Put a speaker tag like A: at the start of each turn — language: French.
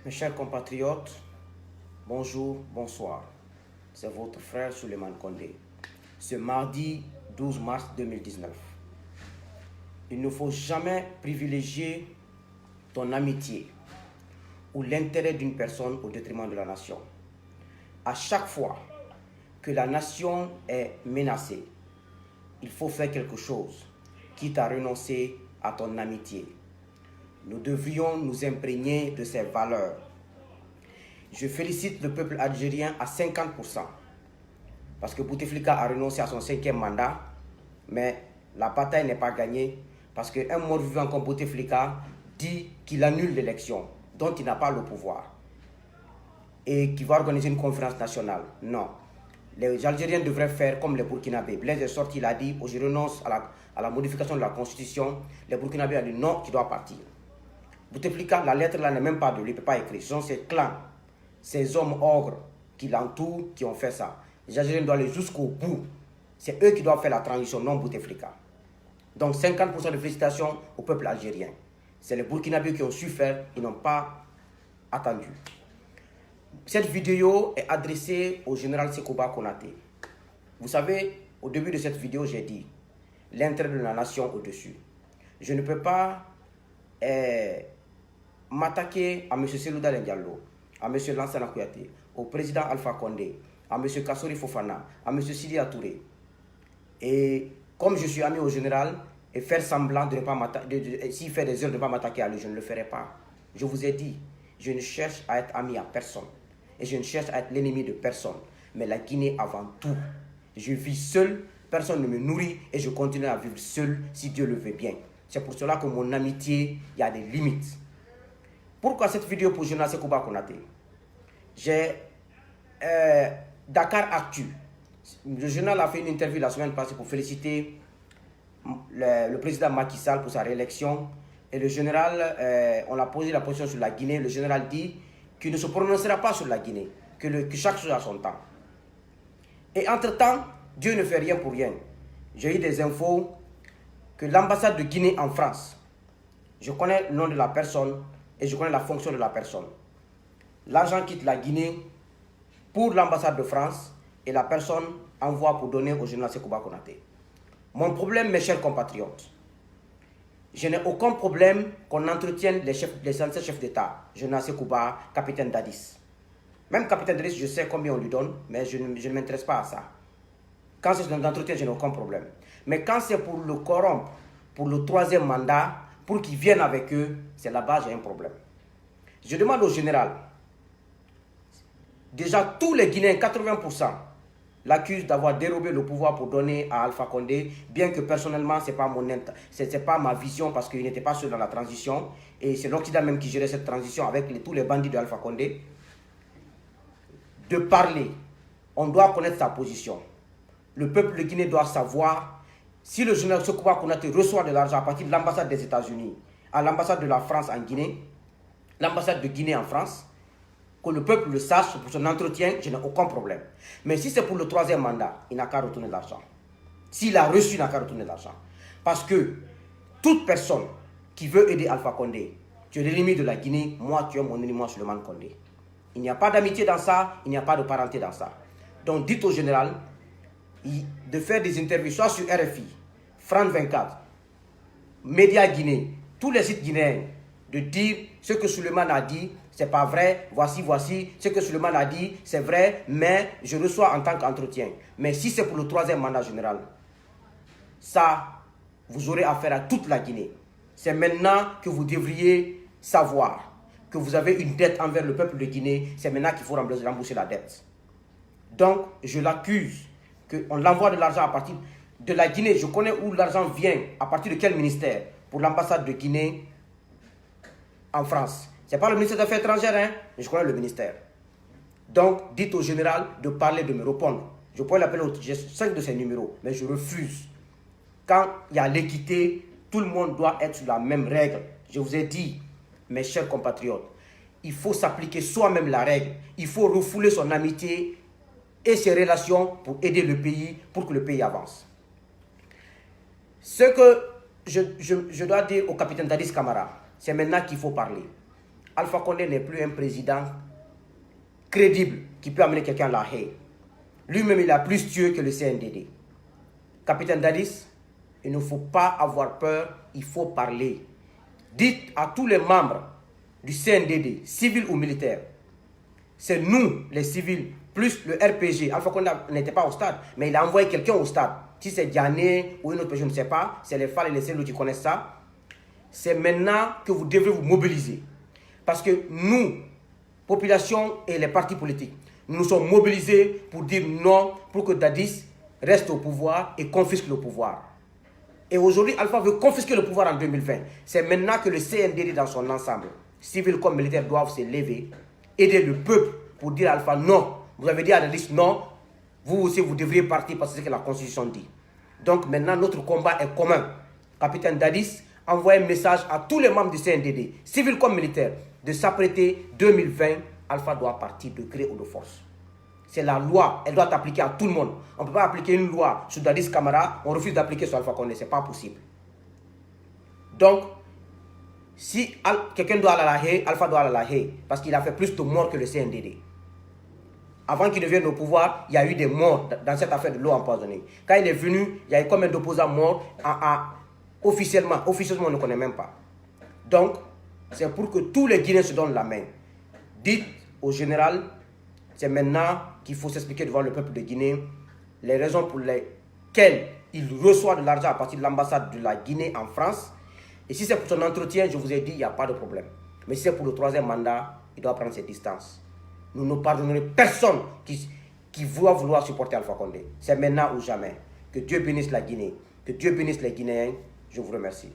A: Mes chers compatriotes, bonjour, bonsoir. C'est votre frère Souleymane Condé. Ce mardi 12 mars 2019. Il ne faut jamais privilégier ton amitié ou l'intérêt d'une personne au détriment de la nation. À chaque fois que la nation est menacée, il faut faire quelque chose, quitte à renoncer à ton amitié. Nous devrions nous imprégner de ces valeurs. Je félicite le peuple algérien à 50%, parce que Bouteflika a renoncé à son 5e mandat, mais la bataille n'est pas gagnée, parce qu'un mort-vivant comme Bouteflika dit qu'il annule l'élection, dont il n'a pas le pouvoir, et qu'il va organiser une conférence nationale. Non. Les Algériens devraient faire comme les Burkinabés. Blaise est sorti, il a dit, je renonce à la modification de la Constitution. Les Burkinabés ont dit non, tu dois partir. Bouteflika, la lettre là n'est même pas de lui, il ne peut pas écrire. Ce sont ses clans, ces hommes ogres qui l'entourent, qui ont fait ça. Les Algériens doivent aller jusqu'au bout. C'est eux qui doivent faire la transition, non Bouteflika. Donc 50% de félicitations au peuple algérien. C'est les Burkinabés qui ont su faire, ils n'ont pas attendu. Cette vidéo est adressée au général Sekouba Konaté. Vous savez, au début de cette vidéo, j'ai dit l'intérêt de la nation au-dessus. Je ne peux pas m'attaquer à M. Selouda Diallo, à M. Lansana Kouyaté, au président Alpha Condé, à M. Kassori Fofana, à M. Sidi Touré. Et comme je suis ami au général, et faire semblant de ne pas m'attaquer, s'il fait des heures de ne pas m'attaquer à lui, je ne le ferai pas. Je vous ai dit, je ne cherche à être ami à personne. Et je ne cherche à être l'ennemi de personne. Mais la Guinée avant tout. Je vis seul, personne ne me nourrit et je continue à vivre seul si Dieu le veut bien. C'est pour cela que mon amitié, il y a des limites. Pourquoi cette vidéo pour journal Sekouba Konaté? J'ai Dakar Actu. Le journal a fait une interview la semaine passée pour féliciter le président Macky Sall pour sa réélection. Et le général, on a posé la position sur la Guinée. Le général dit qu'il ne se prononcera pas sur la Guinée, que chaque chose a son temps. Et entre-temps, Dieu ne fait rien pour rien. J'ai eu des infos que l'ambassade de Guinée en France, je connais le nom de la personne et je connais la fonction de la personne. L'argent quitte la Guinée pour l'ambassade de France et la personne envoie pour donner au général Sekouba Konaté. Mon problème, mes chers compatriotes, je n'ai aucun problème qu'on entretienne les anciens chefs d'État, général Sekouba, capitaine Dadis. Même capitaine Dadis, je sais combien on lui donne, mais je ne m'intéresse pas à ça. Quand c'est un entretien, je n'ai aucun problème. Mais quand c'est pour le corrompre, pour le 3e mandat, pour qu'ils viennent avec eux, c'est là-bas j'ai un problème. Je demande au général, déjà tous les Guinéens, 80%, l'accusent d'avoir dérobé le pouvoir pour donner à Alpha Condé, bien que personnellement, ce n'est pas ma vision parce qu'il n'était pas seul dans la transition. Et c'est l'Occident même qui gérait cette transition avec tous les bandits de Alpha Condé. De parler, on doit connaître sa position. Le peuple de Guinée doit savoir si le général Sekouba Konaté reçoit de l'argent à partir de l'ambassade des États-Unis, à l'ambassade de la France en Guinée, l'ambassade de Guinée en France, que le peuple le sache pour son entretien, je n'ai aucun problème. Mais si c'est pour le 3e mandat, il n'a qu'à retourner l'argent. S'il a reçu, il n'a qu'à retourner l'argent. Parce que toute personne qui veut aider Alpha Condé, tu es l'ennemi de la Guinée, moi tu es mon ennemi, moi Souleymane Condé. Il n'y a pas d'amitié dans ça, il n'y a pas de parenté dans ça. Donc dites au général de faire des interviews, soit sur RFI, France 24, Média Guinée, tous les sites guinéens, de dire ce que Souleymane a dit, c'est pas vrai, voici, ce que Souleymane a dit, c'est vrai, mais je reçois en tant qu'entretien. Mais si c'est pour le 3e mandat général, ça, vous aurez affaire à toute la Guinée. C'est maintenant que vous devriez savoir que vous avez une dette envers le peuple de Guinée, c'est maintenant qu'il faut rembourser la dette. Donc, je l'accuse qu'on l'envoie de l'argent à partir de la Guinée. Je connais où l'argent vient, à partir de quel ministère, pour l'ambassade de Guinée en France. Ce n'est pas le ministère des Affaires étrangères, hein, mais je connais le ministère. Donc, dites au général de parler, de me répondre. Je pourrais l'appeler, j'ai 5 de ses numéros, mais je refuse. Quand il y a l'équité, tout le monde doit être sur la même règle. Je vous ai dit, mes chers compatriotes, il faut s'appliquer soi-même la règle. Il faut refouler son amitié et ses relations pour aider le pays, pour que le pays avance. Ce que je dois dire au capitaine Dadis Camara, c'est maintenant qu'il faut parler. Alpha Condé n'est plus un président crédible qui peut amener quelqu'un à la haie. Lui-même, il a plus tué que le CNDD. Capitaine Dadis, il ne faut pas avoir peur, il faut parler. Dites à tous les membres du CNDD, civils ou militaires, c'est nous, les civils, plus le RPG. Alpha Condé n'était pas au stade, mais il a envoyé quelqu'un au stade. Si c'est Diané ou une autre personne, je ne sais pas, c'est les FAL et les cellules qui connaissent ça. C'est maintenant que vous devrez vous mobiliser. Parce que nous, population et les partis politiques, nous sommes mobilisés pour dire non, pour que Dadis reste au pouvoir et confisque le pouvoir. Et aujourd'hui, Alpha veut confisquer le pouvoir en 2020. C'est maintenant que le CNDD dans son ensemble, civils comme militaires, doivent se lever, aider le peuple pour dire à Alpha non. Vous avez dit à Dadis non, vous aussi vous devriez partir parce que c'est ce que la Constitution dit. Donc maintenant, notre combat est commun. Capitaine Dadis envoie un message à tous les membres du CNDD, civils comme militaires, de s'apprêter 2020. Alpha doit partir de gré ou de force. C'est la loi, elle doit s'appliquer à tout le monde. On ne peut pas appliquer une loi sur Dadis Camara, on refuse d'appliquer sur Alpha Condé, ce n'est pas possible. Donc, si quelqu'un doit aller à la haie, Alpha doit aller à la haie, parce qu'il a fait plus de morts que le CNDD. Avant qu'il ne vienne au pouvoir, il y a eu des morts dans cette affaire de l'eau empoisonnée. Quand il est venu, il y a eu combien d'opposants morts officiellement, on ne connaît même pas. Donc, c'est pour que tous les Guinéens se donnent la main. Dites au général, c'est maintenant qu'il faut s'expliquer devant le peuple de Guinée les raisons pour lesquelles il reçoit de l'argent à partir de l'ambassade de la Guinée en France. Et si c'est pour son entretien, je vous ai dit, il n'y a pas de problème. Mais si c'est pour le troisième mandat, il doit prendre ses distances. Nous ne pardonnerons personne qui vouloir supporter Alpha Condé. C'est maintenant ou jamais. Que Dieu bénisse la Guinée. Que Dieu bénisse les Guinéens. Je vous remercie.